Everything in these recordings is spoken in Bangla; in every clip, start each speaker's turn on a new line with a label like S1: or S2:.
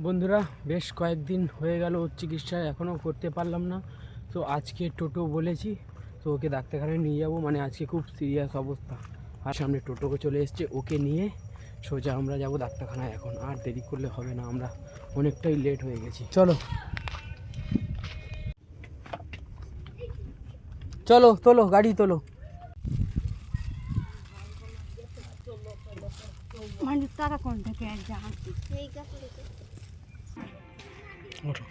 S1: বন্ধুরা বেশ কয়েকদিন হয়ে গেল ওর চিকিৎসা এখনও করতে পারলাম না। তো আজকে টোটো বলেছি, তো ওকে ডাক্তারখানায় নিয়ে যাব। মানে আজকে খুব সিরিয়াস অবস্থা। আর সামনে টোটোকে চলে এসছে, ওকে নিয়ে সোজা আমরা যাব ডাক্তারখানায়। এখন আর দেরি করলে হবে না, আমরা অনেকটাই লেট হয়ে গেছি। চলো চলো তোলো, গাড়ি তোলো।
S2: মানে টাকা কোন থেকে যা
S1: ওঠো।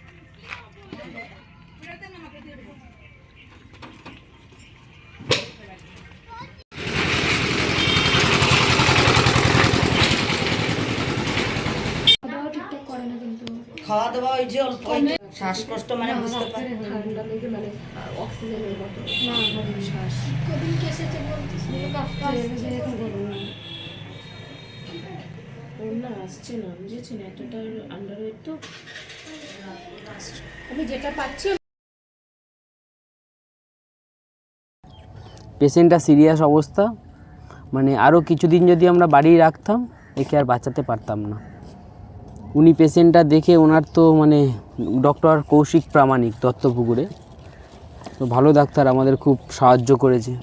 S3: খাওয়া দাওয়া ওই যে অল্প শ্বাসকষ্ট মানে বুঝতে পারি
S2: ঠান্ডা লেগে মানে অক্সিজেনের মতো না শ্বাস কদিন কেসেছে বলতেছিল
S4: ওর না আসছে না, বুঝেছেন? এতটা আন্ডারওয়েট তো আমি যেটা পাচ্ছি।
S1: পেশেন্টটা সিরিয়াস অবস্থা, মানে আরও কিছুদিন যদি আমরা বাড়ি রাখতাম একে আর বাঁচাতে পারতাম না। উনি পেশেন্টটা দেখে ওনার তো মানে ডক্টর কৌশিক প্রামাণিক দত্তপুকুরে, তো ভালো ডাক্তার, আমাদের খুব সাহায্য করেছে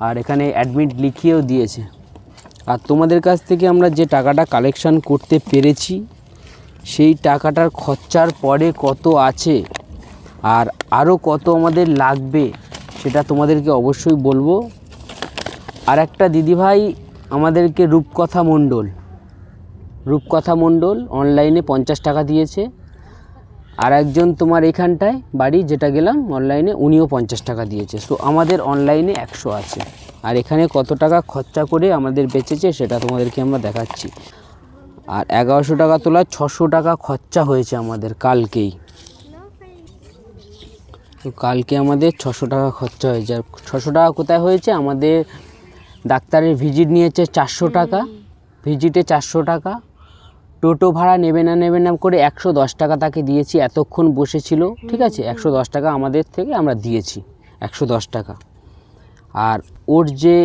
S1: আর এখানে অ্যাডমিট লিখিয়েও দিয়েছে। আর তোমাদের কাছ থেকে আমরা যে টাকাটা কালেকশান করতে পেরেছি সেই টাকাটার খরচার পরে কত আছে আর আরও কত আমাদের লাগবে সেটা তোমাদেরকে অবশ্যই বলবো। আর একটা দিদিভাই আমাদেরকে রূপকথা মণ্ডল অনলাইনে 50 টাকা দিয়েছে। আর একজন তোমার এখানটায় বাড়ি যেটা গেলাম অনলাইনে, উনিও 50 টাকা দিয়েছে। সো আমাদের অনলাইনে 100 আছে। আর এখানে কত টাকা খরচা করে আমাদের বেঁচেছে সেটা তোমাদেরকে আমরা দেখাচ্ছি। আর 1100 টাকা তোলা 600 টাকা খরচা হয়েছে আমাদের কালকেই। তো কালকে আমাদের 600 টাকা খরচা হয়েছে। আর 600 টাকা কোথায় হয়েছে? আমাদের ডাক্তারের ভিজিট নিয়েছে 400 টাকা, ভিজিটে 400 টাকা, টোটো ভাড়া নেবে না করে 110 টাকা তাকে দিয়েছি। এতক্ষণ বসেছিল, ঠিক আছে, 110 টাকা আমাদের থেকে আমরা দিয়েছি, 110 টাকা। আর ওর যে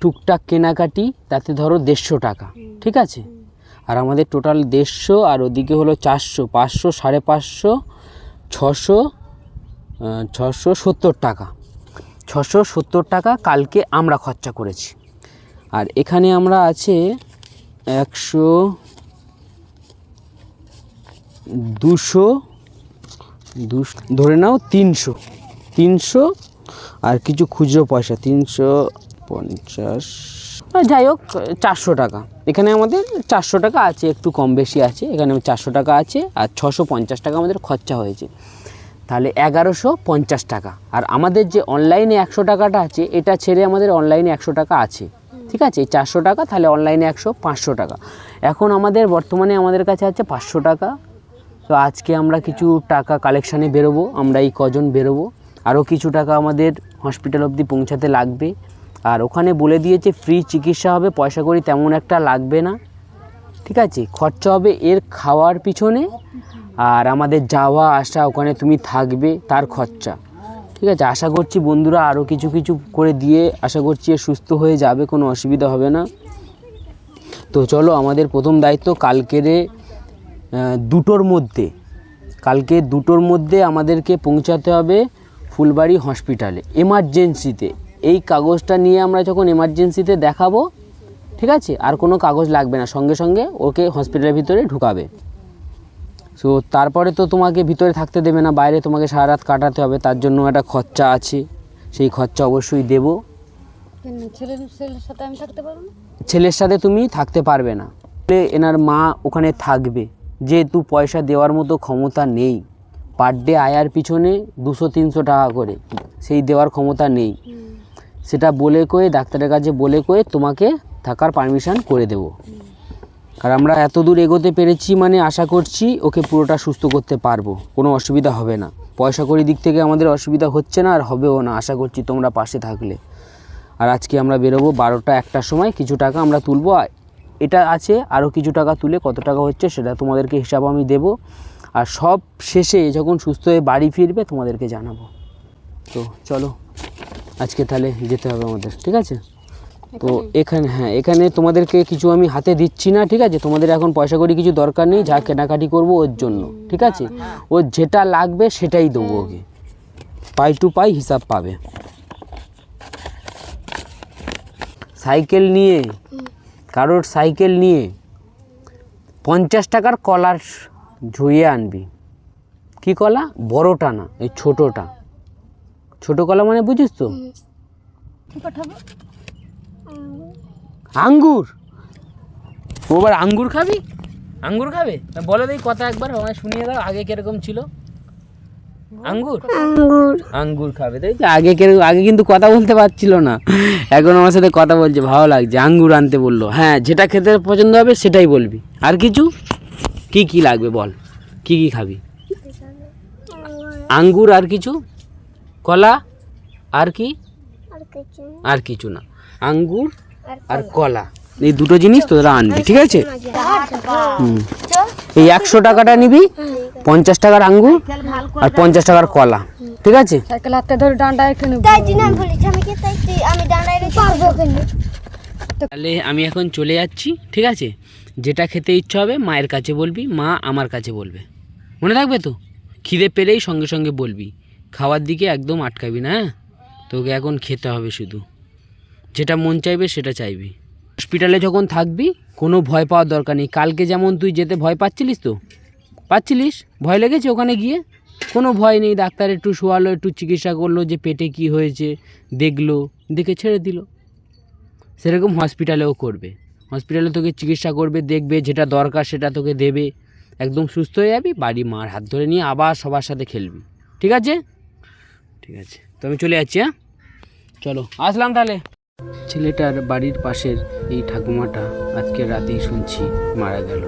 S1: টুকটাক কেনাকাটি তাতে ধরো 150 টাকা, ঠিক আছে। আর আমাদের টোটাল 150, আর ওদিকে হলো 400, 500, 550, 600, 670 টাকা। 670 টাকা কালকে আমরা খরচা করেছি। আর এখানে আমরা আছে 100, 200 ধরে নাও, 300 আর কিছু খুচরো পয়সা 350, যাই হোক 400 টাকা। এখানে আমাদের 400 টাকা আছে, একটু কম বেশি আছে, এখানে 400 টাকা আছে। আর 650 টাকা আমাদের খরচা হয়েছে, তাহলে 1150 টাকা। আর আমাদের যে অনলাইনে 100 টাকাটা আছে, এটা ছেড়ে আমাদের অনলাইনে 100 টাকা আছে, ঠিক আছে। এই 400 টাকা, তাহলে অনলাইনে 100, 500 টাকা। এখন আমাদের বর্তমানে আমাদের কাছে আছে 500 টাকা। তো আজকে আমরা কিছু টাকা কালেকশানে বেরোবো, আমরা এই কজন বেরোবো। আরও কিছু টাকা আমাদের হসপিটাল অবধি পৌঁছাতে লাগবে। আর ওখানে বলে দিয়েছে ফ্রি চিকিৎসা হবে, পয়সা করি তেমন একটা লাগবে না, ঠিক আছে। খরচা হবে এর খাওয়ার পিছনে আর আমাদের যাওয়া আসা, ওখানে তুমি থাকবে তার খরচা, ঠিক আছে। আশা করছি বন্ধুরা আরও কিছু করে দিয়ে আশা করছি এ সুস্থ হয়ে যাবে, কোনো অসুবিধা হবে না। তো চলো, আমাদের প্রথম দায়িত্ব কালকের 2টোর মধ্যে আমাদেরকে পৌঁছাতে হবে ফুলবাড়ি হসপিটালে এমার্জেন্সিতে। এই কাগজটা নিয়ে আমরা যখন এমার্জেন্সিতে দেখাবো, ঠিক আছে, আর কোনো কাগজ লাগবে না, সঙ্গে সঙ্গে ওকে হসপিটালের ভিতরে ঢুকাবে। সো তারপরে তো তোমাকে ভিতরে থাকতে দেবে না, বাইরে তোমাকে সারা রাত কাটাতে হবে, তার জন্য একটা খরচা আছে, সেই খরচা অবশ্যই দেবো।
S2: ছেলের সাথে আমি থাকতে পারবো না?
S1: ছেলের সাথে তুমি থাকতে পারবে না, এনার মা ওখানে থাকবে, যেহেতু পয়সা দেওয়ার মতো ক্ষমতা নেই। পার ডে আয়ার পিছনে 200-300 টাকা করে, সেই দেওয়ার ক্ষমতা নেই। সেটা বলে কয়ে ডাক্তারের কাছে বলে কয়ে তোমাকে থাকার পারমিশন করে দেবো। আর আমরা এত দূর এগোতে পেরেছি মানে আশা করছি ওকে পুরোটা সুস্থ করতে পারবো, কোনো অসুবিধা হবে না। পয়সা কড়ি দিক থেকে আমাদের অসুবিধা হচ্ছে না আর হবেও না, আশা করছি তোমরা পাশে থাকলে। আর আজকে আমরা বেরোবো 12টা-1টার সময়, কিছু টাকা আমরা তুলবো। এটা আছে আরও কিছু টাকা তুলে কত টাকা হচ্ছে সেটা তোমাদেরকে হিসাব আমি দেবো। আর সব শেষে যখন সুস্থ হয়ে বাড়ি ফিরবে তোমাদেরকে জানাবো। তো চলো আজকে তাহলে যেতে হবে আমাদের, ঠিক আছে। তো এখানে হ্যাঁ এখানে তোমাদেরকে কিছু আমি হাতে দিচ্ছি না, ঠিক আছে? তোমাদের এখন পয়সা করি কিছু দরকার নেই, যা কেনাকাটি করবো ওর জন্য, ঠিক আছে? ওর যেটা লাগবে সেটাই দেবো ওকে, পাই টু পাই হিসাব পাবে। সাইকেল নিয়ে কারোর সাইকেল নিয়ে 50 টাকার কলার ঝুইয়ে আনবি। কি কলা? বড়টা না, এই ছোটোটা। ছোটো কলা মানে বুঝিস তো? আঙ্গুর। ও আবার আঙ্গুর খাবি? আঙ্গুর খাবে? বলে দেই কথা একবার, আমায় শুনিয়ে দাও আগে কিরকম ছিল। আঙ্গুর আঙ্গুর খাবে, তাই তো? আগে কিন্তু কথা বলতে পারছিল না, এখন আমার সাথে কথা বলছে, ভালো লাগছে। আঙ্গুর আনতে বললো। হ্যাঁ, যেটা খেতে পছন্দ হবে সেটাই বলবি। আর কিছু কি কি লাগবে বল, কি কি খাবি? আঙ্গুর, আর কিছু? কলা, আর কি? আর কিছু না, আঙ্গুর আর কলা, এই দুটো জিনিস তোরা আনবি, ঠিক আছে? এই 100 টাকাটা নিবি, 50 টাকার আঙ্গুর আর 50 টাকার কলা, ঠিক আছে?
S2: সাইকেল হাতে ধরে ডান্ডা একটু নেব। তাই দিন আমি বলেছি আমি কি তাই আমি ডান্ডায় রেখে পারবো কেন?
S1: তাহলে আমি এখন চলে যাচ্ছি, ঠিক আছে? যেটা খেতে ইচ্ছা হবে মায়ের কাছে বলবি, মা আমার কাছে বলবে, মনে থাকবে তো? খিদে পেলেই সঙ্গে সঙ্গে বলবি, খাওয়ার দিকে একদম আটকাবি না। হ্যাঁ, তোকে এখন খেতে হবে, শুধু যেটা মন চাইবে সেটা চাইবি। হসপিটালে যখন থাকবি কোনো ভয় পাওয়ার দরকার নেই। কালকে যেমন তুই যেতে ভয় পাচ্ছিলিস, তো পাচ্ছিলিস, ভয় লেগেছে ওখানে গিয়ে? কোনো ভয় নেই, ডাক্তার একটু শোয়ালো, একটু চিকিৎসা করলো, যে পেটে কি হয়েছে দেখলো, দেখে ছেড়ে দিল। সেরকম হসপিটালেও করবে, হসপিটালে তোকে চিকিৎসা করবে, দেখবে যেটা দরকার সেটা তোকে দেবে, একদম সুস্থ হয়ে যাবি, বাড়ি মার হাত ধরে নিয়ে আবার সবার সাথে খেলবি, ঠিক আছে? ঠিক আছে, তো আমি চলে যাচ্ছি। হ্যাঁ, চলো, আসলাম তাহলে। ছেলেটার বাড়ির পাশের এই ঠাকুমাটা আজকে রাতেই শুনছি মারা গেল।